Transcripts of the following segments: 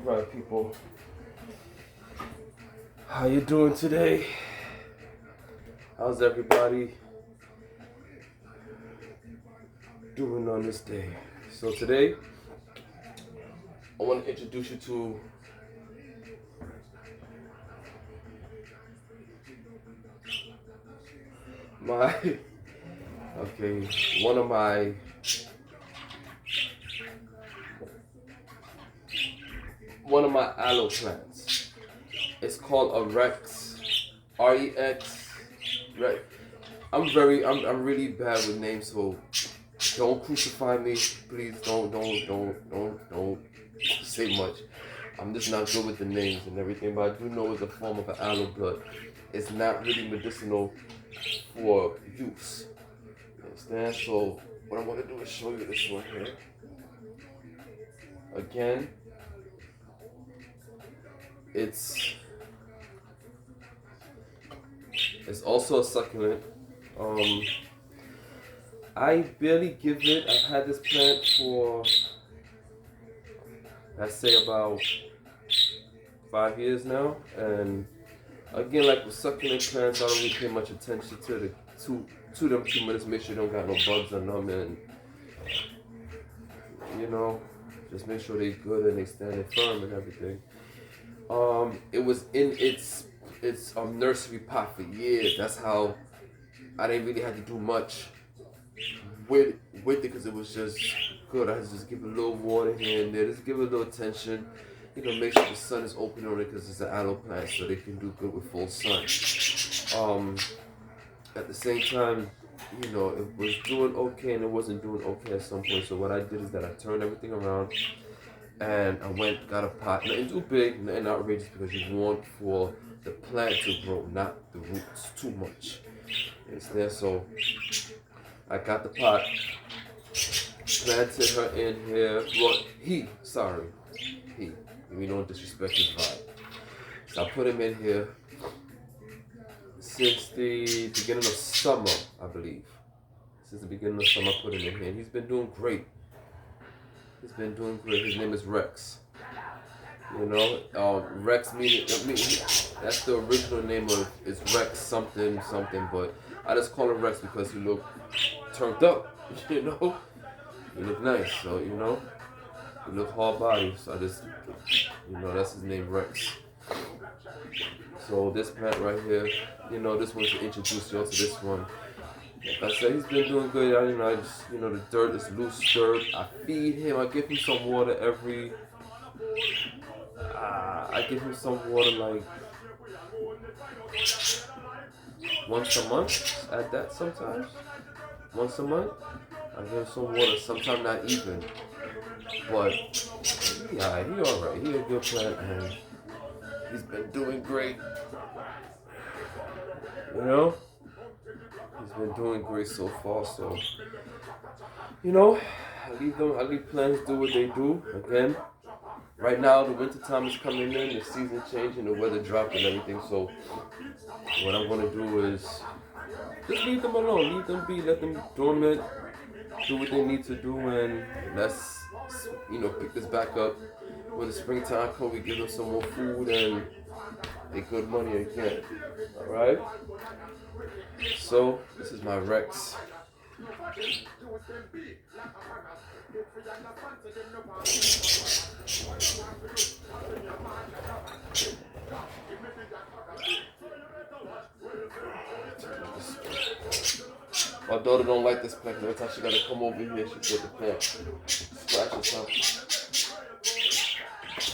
Alright, people, how you doing today? How's everybody doing on this day? So today, I want to introduce you to my, okay, one of my aloe plants. It's called a Rex, R-E-X, Rex. I'm really bad with names, so don't crucify me, please. Don't say much. I'm just not good with the names and everything, but I do know it's a form of an aloe blood. It's not really medicinal for use. You understand? So what I'm gonna do is show you this one here. Again, it's also a succulent. Um, I barely give it. I've had this plant for, I'd say, about 5 years now, and again, like with succulent plants, I don't really pay much attention to them too much. Make sure you don't got no bugs on them, and you know, just make sure they're good and they standing firm and everything. It was in its nursery pot for years. That's how I didn't really have to do much with it because it was just good. I had to just give it a little water here and there, just give it a little attention. You know, make sure the sun is open on it because it's an aloe plant, so they can do good with full sun. At the same time, you know, it was doing okay and it wasn't doing okay at some point. So what I did is that I turned everything around and I got a pot. Nothing too big, nothing outrageous, because you want for the plant to grow, not the roots too much. You understand? So I got the pot, planted her in here. Well, he. We don't disrespect his vibe. So I put him in here since the beginning of summer, I believe. Since the beginning of summer, I put him in here. And he's been doing great. His name is Rex. You know, Rex meaning, that's the original name of it's Rex something, but I just call him Rex because he look turned up. You know, he look nice. So you know, he look hard body. So I just, you know, that's his name, Rex. So this plant right here, you know, this one's to introduce you all to this one. Like I said, he's been doing good. I just, you know, the dirt is loose dirt. I feed him. I give him some water every. I give him some water like once a month. At that, sometimes once a month. I give him some water. Sometimes not even. But he alright. He a good plant, and he's been doing great. You know, he's been doing great so far. So, you know, I leave plants do what they do. Again, right now the winter time is coming in, the season changing, the weather dropping and everything. So, what I'm gonna do is just leave them alone, leave them be, let them dormant, do what they need to do, and let's, you know, pick this back up when the springtime comes. We give them some more food and make good money again. All right. So this is my Rex. My daughter don't like this plant. Every time she gotta come over here, she put the plant, scratch herself.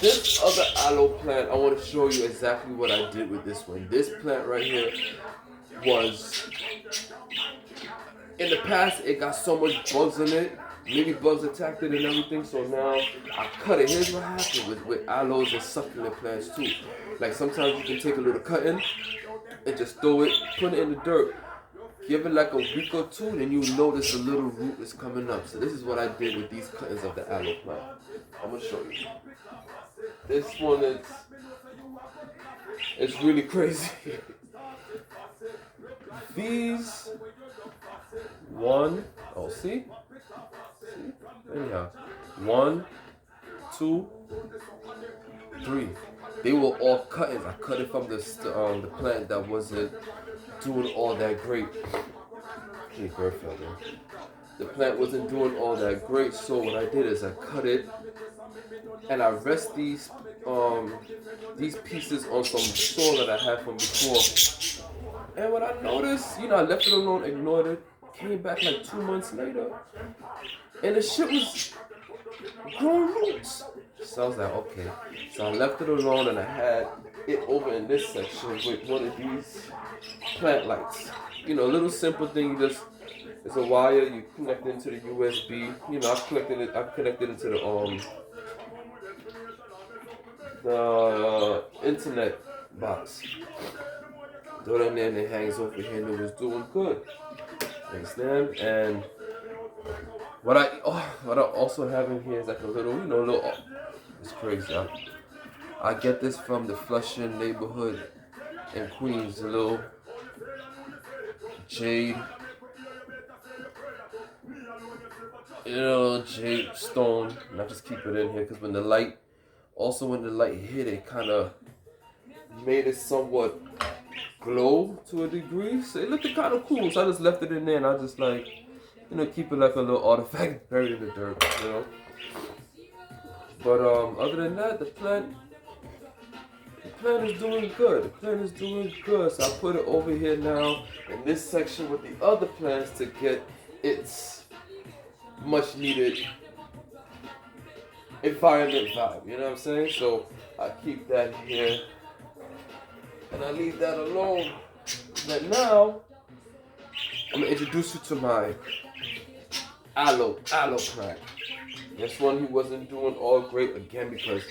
This other aloe plant, I want to show you exactly what I did with this one. This plant right here was, in the past, it got so much bugs in it. Maybe bugs attacked it and everything, so now I cut it. Here's what happened with aloes and succulent plants too. Like sometimes you can take a little cutting and just throw it, put it in the dirt. Give it like a week or two, then you notice a little root is coming up. So this is what I did with these cuttings of the aloe plant. I'm gonna show you. This one is, it's really crazy. These see? Anyhow, 1, 2, 3. They were all cuttings. I cut it from the plant that wasn't doing all that great. Okay, bird fell there. The plant wasn't doing all that great, so what I did is I cut it and I rest these pieces on some soil that I had from before. And what I noticed, I left it alone, ignored it, came back like 2 months later, and the shit was growing roots. So I was like, okay. So I left it alone and I had it over in this section with one of these plant lights. Little simple thing, it's a wire, you connect it into the USB. I connected it to the internet box. Throw it in there and it hangs over here and it was doing good. Understand? And what I also have in here is like a little, it's crazy. I get this from the Flushing neighborhood in Queens, a little jade, jade stone. And I just keep it in here because when the light hit it, kind of made it somewhat glow to a degree. So it looked kind of cool. So I just left it in there and I just keep it like a little artifact buried in the dirt, But other than that, the plant is doing good. The plant is doing good. So I put it over here now in this section with the other plants to get its much needed environment vibe. You know what I'm saying? So I keep that here and I leave that alone. But now I'm gonna introduce you to my aloe plant. This one he wasn't doing all great again because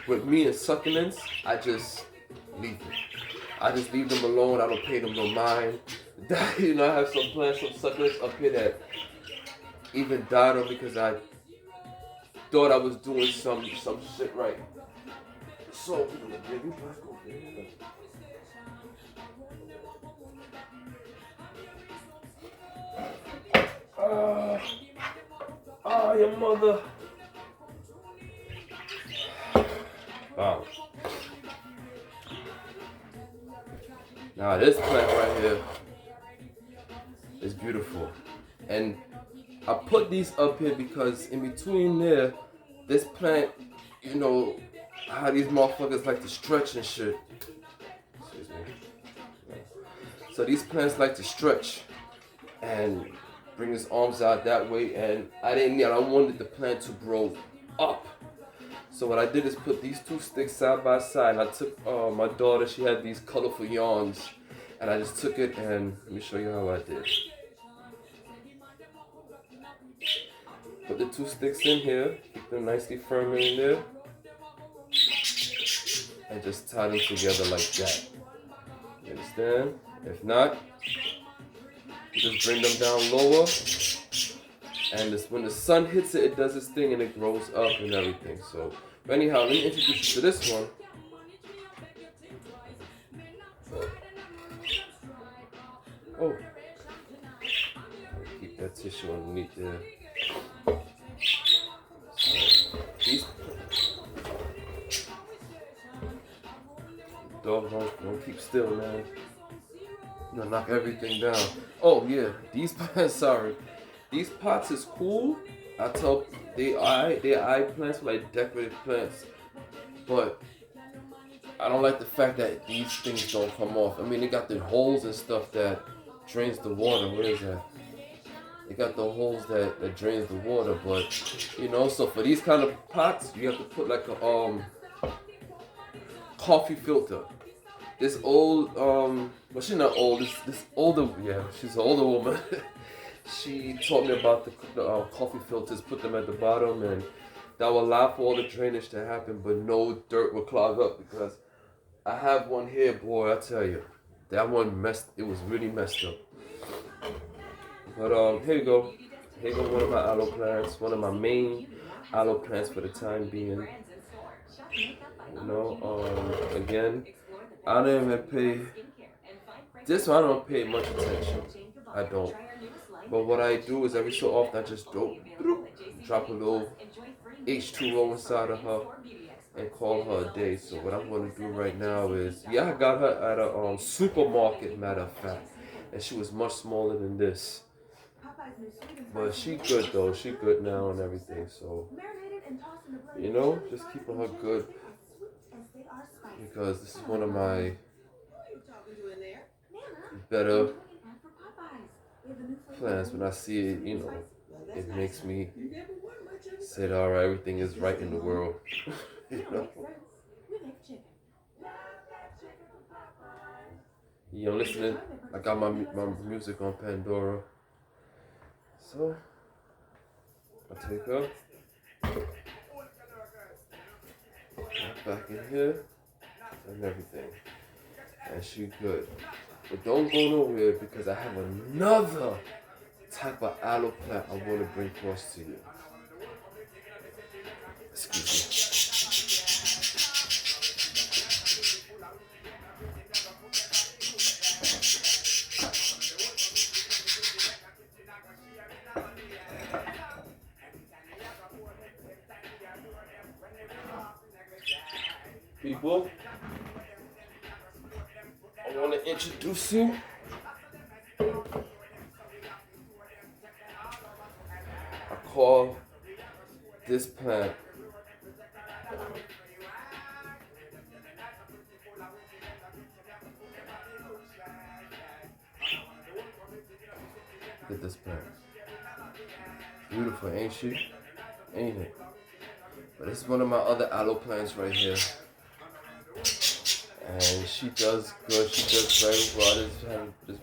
with me and succulents, I just leave them. I just leave them alone. I don't pay them no mind. I have some plants, some succulents up here that even died on because I thought I was doing some shit right. So we're gonna get you back over here. Your mother. Wow. Now this plant right here is beautiful. And I put these up here because in between there, this plant, how these motherfuckers like to stretch and shit. Excuse me. So these plants like to stretch and bring his arms out that way, and I wanted the plant to grow up. So what I did is put these 2 sticks side by side, and I took my daughter, she had these colorful yarns, and I just took it and let me show you how I did. Put the 2 sticks in here, keep them nicely firm in there, and just tie them together like that. You understand? If not, just bring them down lower, and when the sun hits it, it does its thing and it grows up and everything. So, but anyhow, let me introduce you to this one. Oh, keep that tissue underneath there. So, these dog don't keep still, man. Knock everything down. Oh yeah, these plants. Sorry, these pots is cool. I tell they eye plants for like decorative plants, but I don't like the fact that these things don't come off. I mean, they got the holes and stuff that drains the water. Where is that? They got the holes that drains the water, but so for these kind of pots, you have to put like a coffee filter. This old, well, she's not old, this older, she's an older woman. She taught me about the coffee filters, put them at the bottom, and that will allow for all the drainage to happen, but no dirt will clog up, because I have one here, boy, I tell you, that one it was really messed up. But here you go. Here you go, one of my aloe plants, one of my main aloe plants for the time being. Again, I don't even pay, this one I don't pay much attention, I don't. But what I do is every so often I just drop a little H2O inside of her, and call her a day. So what I'm gonna do right now is, yeah, I got her at a supermarket, matter of fact, and she was much smaller than this. But she good though. She good now and everything. So you know, just keeping her good because this is one of my better plans. When I see it, you know, it makes me say, all right, everything is right in the world. You know. You know, listening. I got my music on Pandora. So I take her back in here and everything. And she good. But don't go nowhere because I have another type of aloe plant I want to bring across to you. Excuse me. People, I want to introduce you. I call this plant look at this plant. Beautiful, ain't she? Ain't it? But this is one of my other aloe plants right here. And she does good. She does very well. I just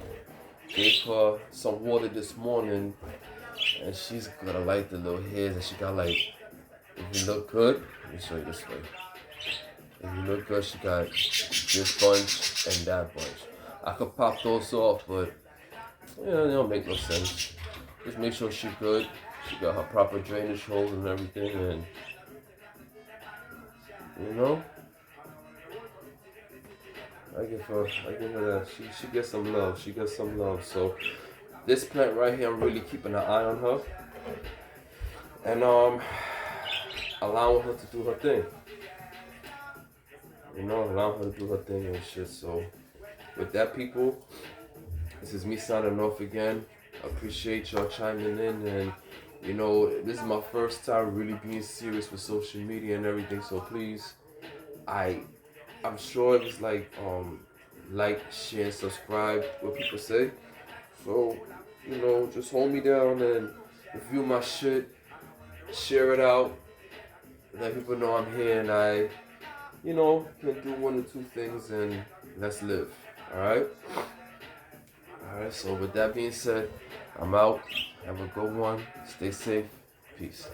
gave her some water this morning. And she's gonna like the little hairs. And she got like, if you look good, let me show you this way. If you look good, she got this bunch and that bunch. I could pop those off, but you know, they don't make no sense. Just make sure she's good. She got her proper drainage holes and everything, and you know, I give her that. She gets some love. She gets some love. So this plant right here, I'm really keeping an eye on her, and allowing her to do her thing. You know, allowing her to do her thing and shit. So with that, people, this is me signing off again. I appreciate y'all chiming in, and you know, this is my first time really being serious with social media and everything. So please, I'm sure it was like share, and subscribe, what people say. So, you know, just hold me down and review my shit, share it out, let people know I'm here and I, you know, can do one or two things and let's live. Alright? Alright, so with that being said, I'm out. Have a good one. Stay safe. Peace.